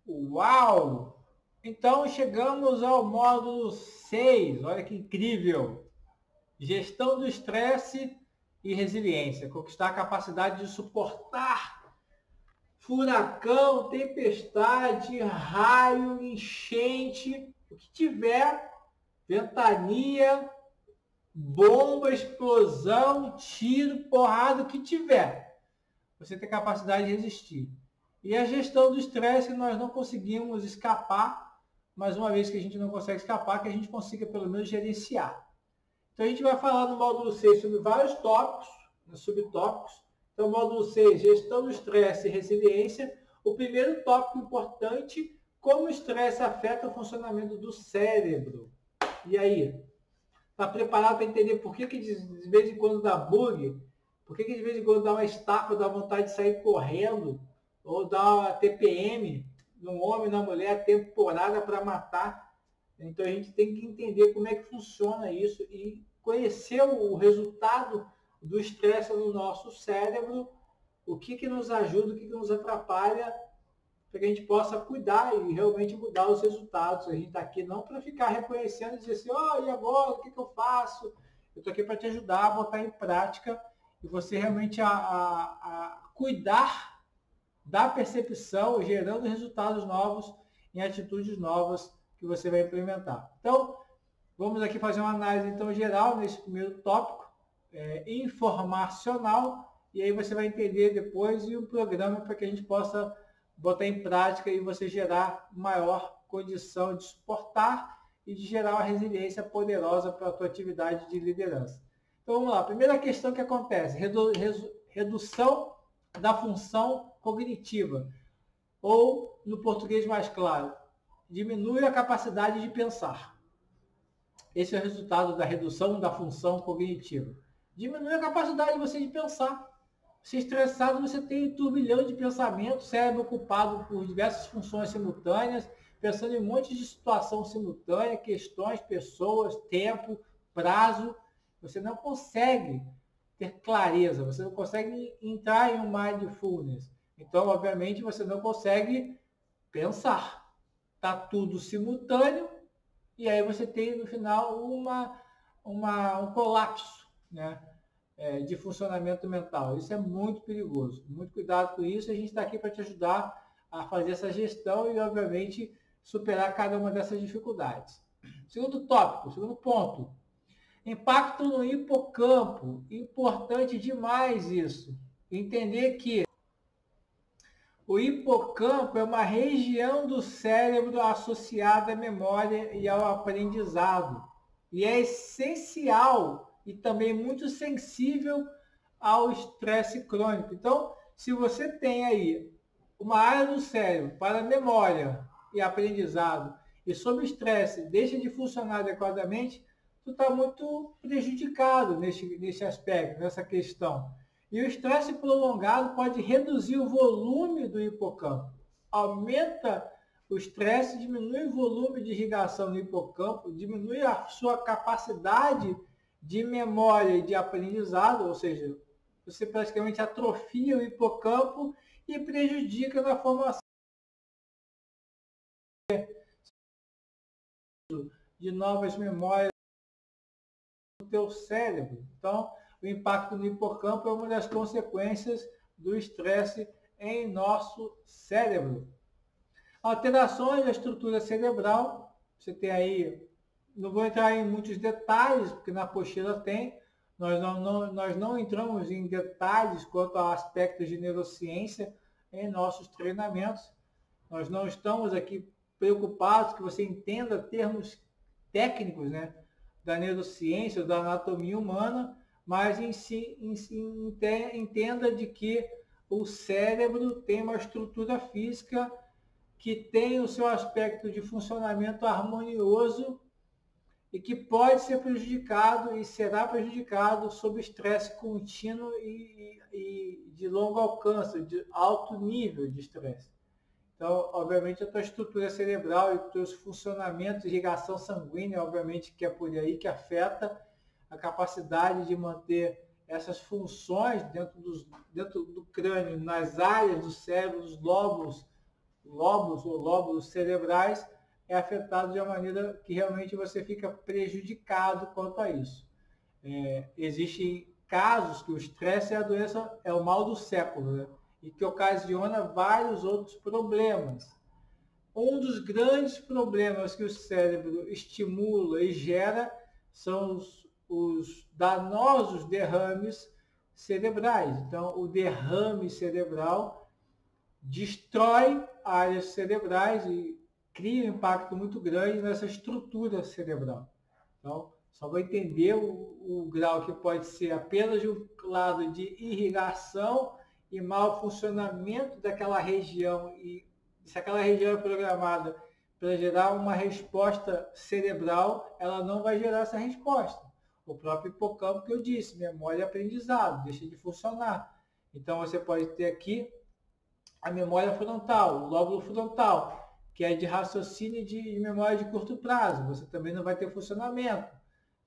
Uau! Então chegamos ao módulo 6. Olha que incrível! Gestão do estresse e resiliência. Conquistar a capacidade de suportar furacão, tempestade, raio, enchente, o que tiver, ventania, bomba, explosão, tiro, porrada, o que tiver. Você tem capacidade de resistir. E a gestão do estresse, nós não conseguimos escapar, mas uma vez que a gente não consegue escapar, que a gente consiga pelo menos gerenciar. Então a gente vai falar no módulo 6 sobre vários tópicos, subtópicos. Então, módulo 6, gestão do estresse e resiliência. O primeiro tópico importante, como o estresse afeta o funcionamento do cérebro. E aí? Está preparado para entender por que de vez em quando dá bug? Por que de vez em quando dá uma estafa, dá vontade de sair correndo? Ou dá uma TPM num homem, na mulher, temporada para matar? Então a gente tem que entender como é que funciona isso e conhecer o resultado do estresse no nosso cérebro, o que nos ajuda, o que nos atrapalha, para que a gente possa cuidar e realmente mudar os resultados. A gente está aqui não para ficar reconhecendo e dizer assim, e agora, o que eu faço? Eu estou aqui para te ajudar a botar em prática e você realmente a cuidar da percepção, gerando resultados novos em atitudes novas que você vai implementar. Então, vamos aqui fazer uma análise então geral nesse primeiro tópico, informacional, e aí você vai entender depois e um programa para que a gente possa botar em prática e você gerar maior condição de suportar e de gerar uma resiliência poderosa para a tua atividade de liderança. Então vamos lá, primeira questão que acontece, redução da função cognitiva, ou no português mais claro, diminui a capacidade de pensar. Esse é o resultado da redução da função cognitiva. Diminui a capacidade de você de pensar. Se estressado, você tem um turbilhão de pensamentos, cérebro ocupado por diversas funções simultâneas, pensando em um monte de situação simultânea, questões, pessoas, tempo, prazo. Você não consegue ter clareza, você não consegue entrar em um mindfulness. Então, obviamente, você não consegue pensar. Está tudo simultâneo e aí você tem, no final, um colapso, né? De funcionamento mental. Isso é muito perigoso. Muito cuidado com isso. A gente está aqui para te ajudar a fazer essa gestão e, obviamente, superar cada uma dessas dificuldades. Segundo tópico, segundo ponto. Impacto no hipocampo. Importante demais isso. Entender que o hipocampo é uma região do cérebro associada à memória e ao aprendizado. E é essencial e também muito sensível ao estresse crônico. Então, se você tem aí uma área do cérebro para memória e aprendizado e sob estresse deixa de funcionar adequadamente, tu está muito prejudicado nesse aspecto, nessa questão. E o estresse prolongado pode reduzir o volume do hipocampo. Aumenta o estresse, diminui o volume de irrigação no hipocampo, diminui a sua capacidade de memória e de aprendizado, ou seja, você praticamente atrofia o hipocampo e prejudica na formação de novas memórias no teu cérebro. Então, o impacto no hipocampo é uma das consequências do estresse em nosso cérebro. Alterações da estrutura cerebral, você tem aí, não vou entrar em muitos detalhes, porque na apostila tem, nós não entramos em detalhes quanto a aspectos de neurociência em nossos treinamentos. Nós não estamos aqui preocupados que você entenda termos técnicos, né, da neurociência, da anatomia humana, mas em si entenda de que o cérebro tem uma estrutura física que tem o seu aspecto de funcionamento harmonioso e que pode ser prejudicado e será prejudicado sob estresse contínuo e de longo alcance, de alto nível de estresse. Então, obviamente, a tua estrutura cerebral e os teus funcionamentos, irrigação sanguínea, obviamente, que é por aí que afeta a capacidade de manter essas funções dentro do crânio, nas áreas do cérebro, dos lóbulos lobos ou lóbulos cerebrais é afetado de uma maneira que realmente você fica prejudicado quanto a isso. Existem casos que o estresse é a doença, é o mal do século, né? E que ocasiona vários outros problemas. Um dos grandes problemas que o cérebro estimula e gera são os danosos derrames cerebrais. Então, o derrame cerebral destrói áreas cerebrais e cria um impacto muito grande nessa estrutura cerebral. Então, só vai entender o grau que pode ser apenas de um lado de irrigação e mau funcionamento daquela região, e se aquela região é programada para gerar uma resposta cerebral, ela não vai gerar essa resposta. O próprio hipocampo que eu disse, memória e aprendizado, deixa de funcionar. Então você pode ter aqui a memória frontal, o lóbulo frontal, que é de raciocínio e de memória de curto prazo. Você também não vai ter funcionamento.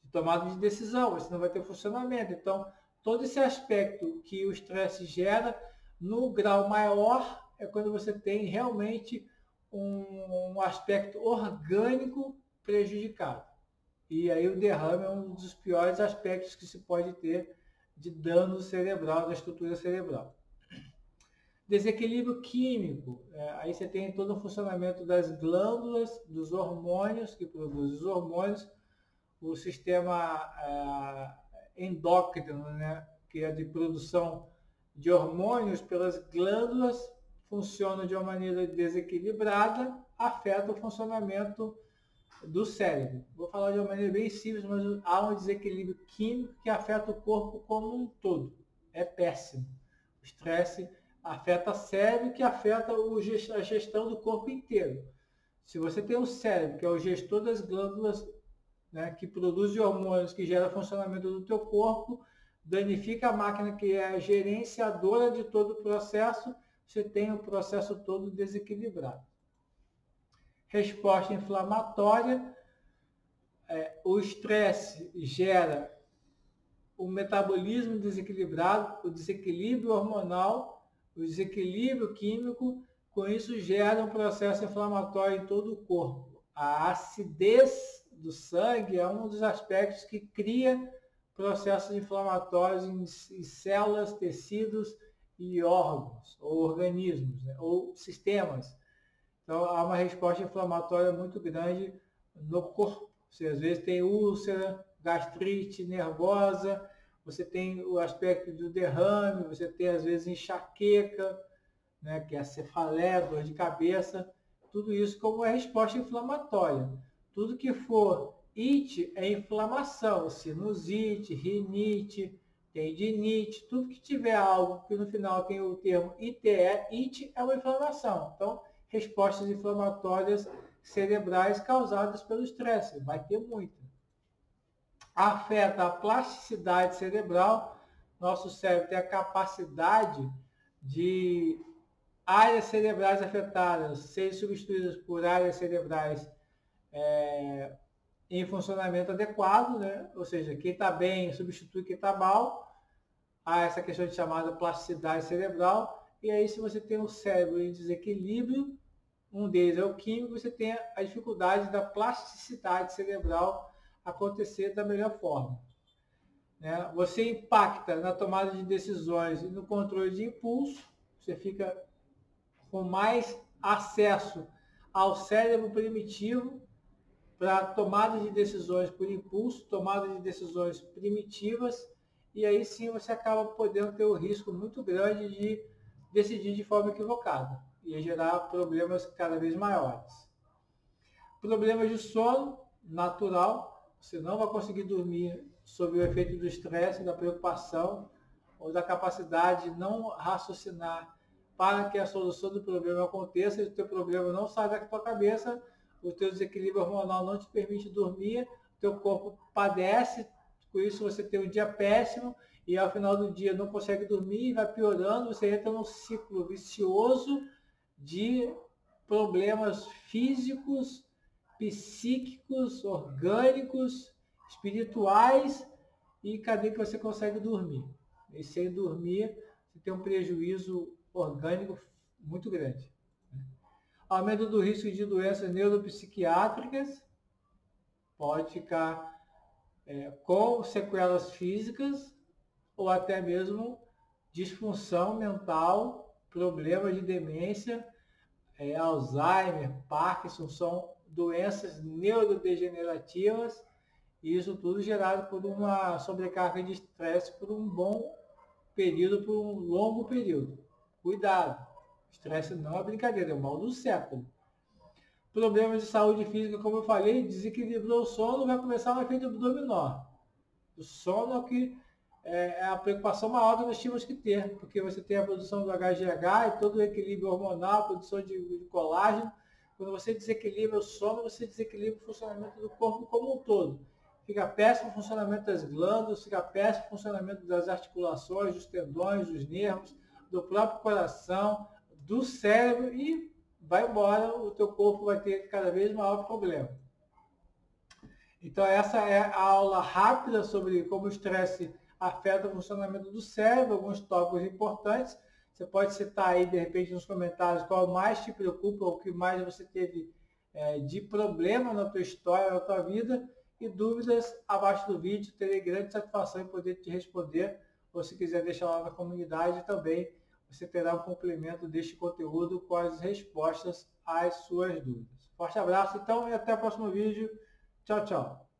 De tomada de decisão, você não vai ter funcionamento. Então, todo esse aspecto que o estresse gera, no grau maior, é quando você tem realmente um aspecto orgânico prejudicado. E aí o derrame é um dos piores aspectos que se pode ter de dano cerebral, da estrutura cerebral. Desequilíbrio químico, aí você tem todo o funcionamento das glândulas, dos hormônios, que produzem os hormônios, o sistema endócrino, né, que é de produção de hormônios pelas glândulas, funciona de uma maneira desequilibrada, afeta o funcionamento do cérebro. Vou falar de uma maneira bem simples, mas há um desequilíbrio químico que afeta o corpo como um todo. É péssimo. O estresse afeta o cérebro, que afeta a gestão do corpo inteiro. Se você tem o cérebro, que é o gestor das glândulas, né, que produz hormônios, que gera funcionamento do teu corpo, danifica a máquina que é a gerenciadora de todo o processo, você tem o processo todo desequilibrado. Resposta inflamatória, o estresse gera o metabolismo desequilibrado, o desequilíbrio hormonal, o desequilíbrio químico, com isso gera um processo inflamatório em todo o corpo. A acidez do sangue é um dos aspectos que cria processos inflamatórios em células, tecidos e órgãos, ou organismos, né, ou sistemas. Então, há uma resposta inflamatória muito grande no corpo. Você, às vezes, tem úlcera, gastrite nervosa, você tem o aspecto do derrame, você tem, às vezes, enxaqueca, né, que é a cefaleia, dor de cabeça. Tudo isso como é resposta inflamatória. Tudo que for ite é inflamação, sinusite, rinite, tendinite, tudo que tiver algo que no final tem o termo ite é uma inflamação. Então, respostas inflamatórias cerebrais causadas pelo estresse, vai ter muita. Afeta a plasticidade cerebral. Nosso cérebro tem a capacidade de áreas cerebrais afetadas serem substituídas por áreas cerebrais em funcionamento adequado, né? Ou seja, quem está bem substitui quem está mal. Há essa questão de chamada plasticidade cerebral. E aí, se você tem um cérebro em desequilíbrio, um deles é o químico, você tem a dificuldade da plasticidade cerebral acontecer da melhor forma. Né? Você impacta na tomada de decisões e no controle de impulso, você fica com mais acesso ao cérebro primitivo para tomada de decisões por impulso, tomada de decisões primitivas, e aí sim você acaba podendo ter o risco muito grande de decidir de forma equivocada e gerar problemas cada vez maiores. Problemas de sono natural, você não vai conseguir dormir sob o efeito do estresse, da preocupação ou da capacidade de não raciocinar para que a solução do problema aconteça, e o teu problema não sai da tua cabeça, o teu desequilíbrio hormonal não te permite dormir, o teu corpo padece, com isso você tem um dia péssimo e ao final do dia não consegue dormir, vai piorando, você entra num ciclo vicioso de problemas físicos, psíquicos, orgânicos, espirituais, e cadê que você consegue dormir? E sem dormir, você tem um prejuízo orgânico muito grande. Aumento do risco de doenças neuropsiquiátricas, pode ficar com sequelas físicas ou até mesmo disfunção mental, problemas de demência, Alzheimer, Parkinson, são doenças neurodegenerativas, e isso tudo gerado por uma sobrecarga de estresse por um bom período, por um longo período. Cuidado, estresse não é brincadeira, é o mal do século. Problemas de saúde física, como eu falei, desequilibrou o sono, vai começar um efeito dominó. O sono é a preocupação maior que nós tínhamos que ter, porque você tem a produção do HGH e todo o equilíbrio hormonal, a produção de colágeno. Quando você desequilibra o sono, você desequilibra o funcionamento do corpo como um todo. Fica péssimo o funcionamento das glândulas, fica péssimo o funcionamento das articulações, dos tendões, dos nervos, do próprio coração, do cérebro, e vai embora, o teu corpo vai ter cada vez maior problema. Então essa é a aula rápida sobre como o estresse afeta o funcionamento do cérebro, alguns tópicos importantes. Você pode citar aí, de repente, nos comentários qual mais te preocupa, ou o que mais você teve de problema na tua história, na tua vida, e dúvidas abaixo do vídeo. Terei grande satisfação em poder te responder, ou se quiser deixar lá na comunidade também, você terá um complemento deste conteúdo com as respostas às suas dúvidas. Forte abraço, então, e até o próximo vídeo. Tchau, tchau.